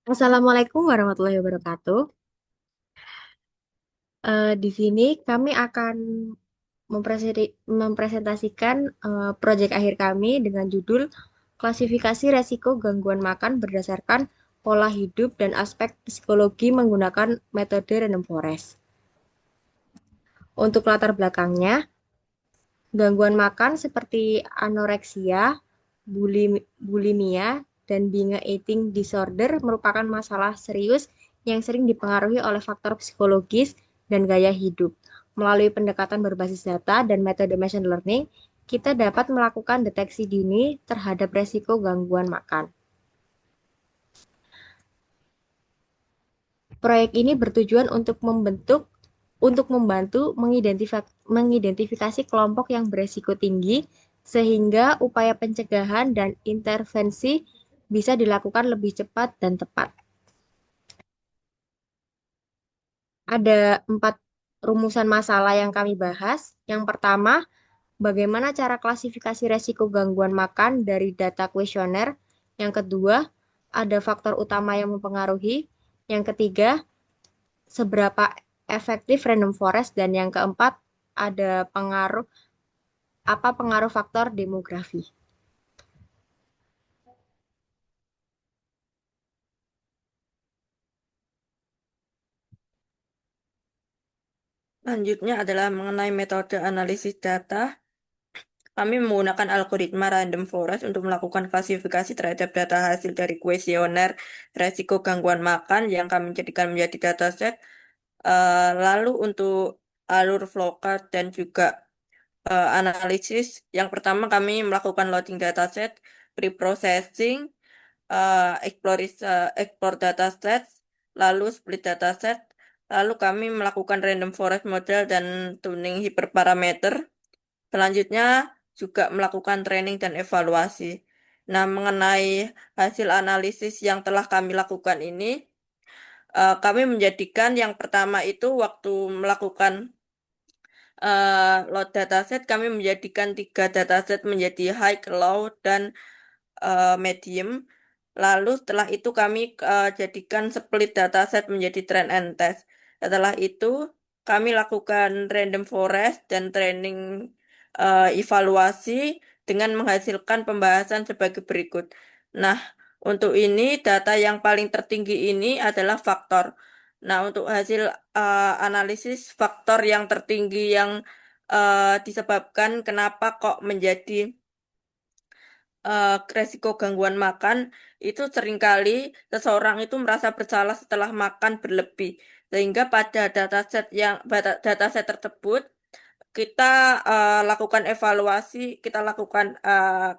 Assalamualaikum warahmatullahi wabarakatuh. Di sini kami akan mempresentasikan proyek akhir kami dengan judul Klasifikasi Resiko Gangguan Makan Berdasarkan Pola Hidup dan Aspek Psikologi Menggunakan Metode Random Forest. Untuk latar belakangnya, gangguan makan seperti anoreksia, bulimia, dan binge eating disorder merupakan masalah serius yang sering dipengaruhi oleh faktor psikologis dan gaya hidup. Melalui pendekatan berbasis data dan metode machine learning, kita dapat melakukan deteksi dini terhadap resiko gangguan makan. Proyek ini bertujuan untuk membantu mengidentifikasi kelompok yang beresiko tinggi sehingga upaya pencegahan dan intervensi bisa dilakukan lebih cepat dan tepat. Ada 4 rumusan masalah yang kami bahas. Yang pertama, bagaimana cara klasifikasi resiko gangguan makan dari data kuesioner. Yang kedua, ada faktor utama yang mempengaruhi. Yang ketiga, seberapa efektif random forest, dan yang keempat ada pengaruh faktor demografi. Selanjutnya adalah mengenai metode analisis data. Kami menggunakan algoritma random forest untuk melakukan klasifikasi terhadap data hasil dari kuesioner resiko gangguan makan yang kami jadikan menjadi dataset. Lalu untuk alur flowchart dan juga analisis, yang pertama kami melakukan loading dataset, pre-processing, explore dataset, lalu split dataset, lalu kami melakukan random forest model dan tuning hiperparameter. Selanjutnya juga melakukan training dan evaluasi. Nah, mengenai hasil analisis yang telah kami lakukan ini, kami menjadikan yang pertama itu waktu melakukan load dataset, kami menjadikan 3 dataset menjadi high, low, dan medium. Lalu setelah itu kami jadikan split dataset menjadi trend and test. Setelah itu kami lakukan random forest dan training evaluasi dengan menghasilkan pembahasan sebagai berikut. Nah, untuk ini data yang paling tertinggi ini adalah faktor. Nah, untuk hasil analisis faktor yang tertinggi yang disebabkan kenapa kok menjadi resiko gangguan makan itu seringkali seseorang itu merasa bersalah setelah makan berlebih. Sehingga pada dataset tersebut kita lakukan evaluasi, kita lakukan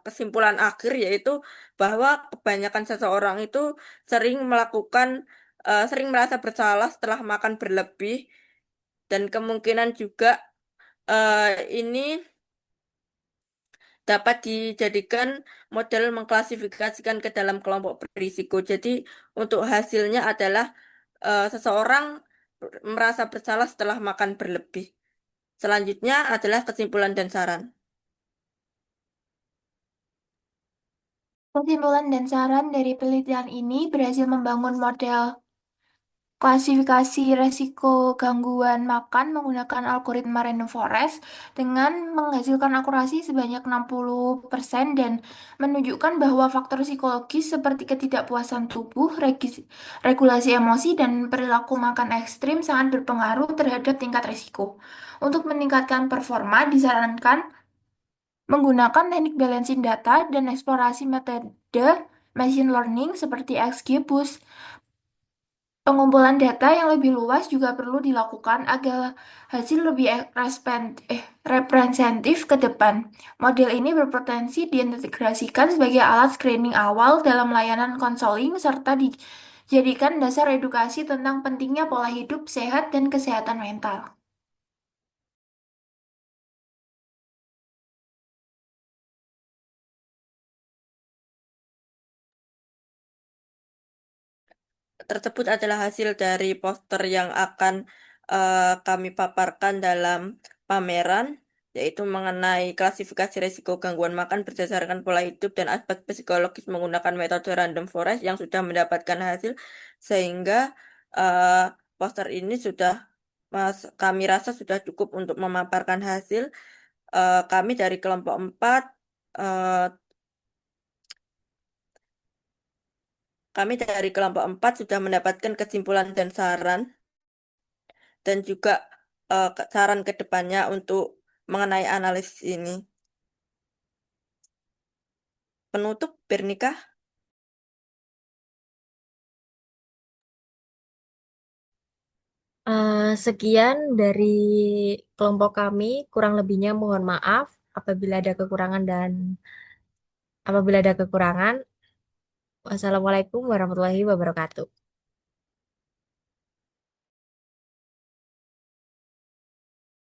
kesimpulan akhir yaitu bahwa kebanyakan seseorang itu sering sering merasa bersalah setelah makan berlebih dan kemungkinan juga ini dapat dijadikan model mengklasifikasikan ke dalam kelompok berisiko. Jadi untuk hasilnya adalah seseorang merasa bersalah setelah makan berlebih. Selanjutnya adalah kesimpulan dan saran. Kesimpulan dan saran dari penelitian ini berhasil membangun model klasifikasi resiko gangguan makan menggunakan algoritma random forest dengan menghasilkan akurasi sebanyak 60% dan menunjukkan bahwa faktor psikologis seperti ketidakpuasan tubuh, regulasi emosi, dan perilaku makan ekstrim sangat berpengaruh terhadap tingkat risiko. Untuk meningkatkan performa, disarankan menggunakan teknik balancing data dan eksplorasi metode machine learning seperti XGBoost. Pengumpulan data yang lebih luas juga perlu dilakukan agar hasil lebih representatif ke depan. Model ini berpotensi diintegrasikan sebagai alat screening awal dalam layanan konseling serta dijadikan dasar edukasi tentang pentingnya pola hidup sehat dan kesehatan mental. Tersebut adalah hasil dari poster yang akan kami paparkan dalam pameran. yaitu mengenai klasifikasi risiko gangguan makan berdasarkan pola hidup dan aspek psikologis menggunakan metode random forest yang sudah mendapatkan hasil, sehingga eh, poster ini sudah kami rasa sudah cukup untuk memaparkan hasil. Kami dari kelompok 4, eh, sudah mendapatkan kesimpulan dan saran, dan juga saran ke depannya untuk mengenai analisis ini. Penutup, Bernika. Sekian dari kelompok kami, kurang lebihnya mohon maaf apabila ada kekurangan dan apabila ada kekurangan. Wassalamualaikum warahmatullahi wabarakatuh.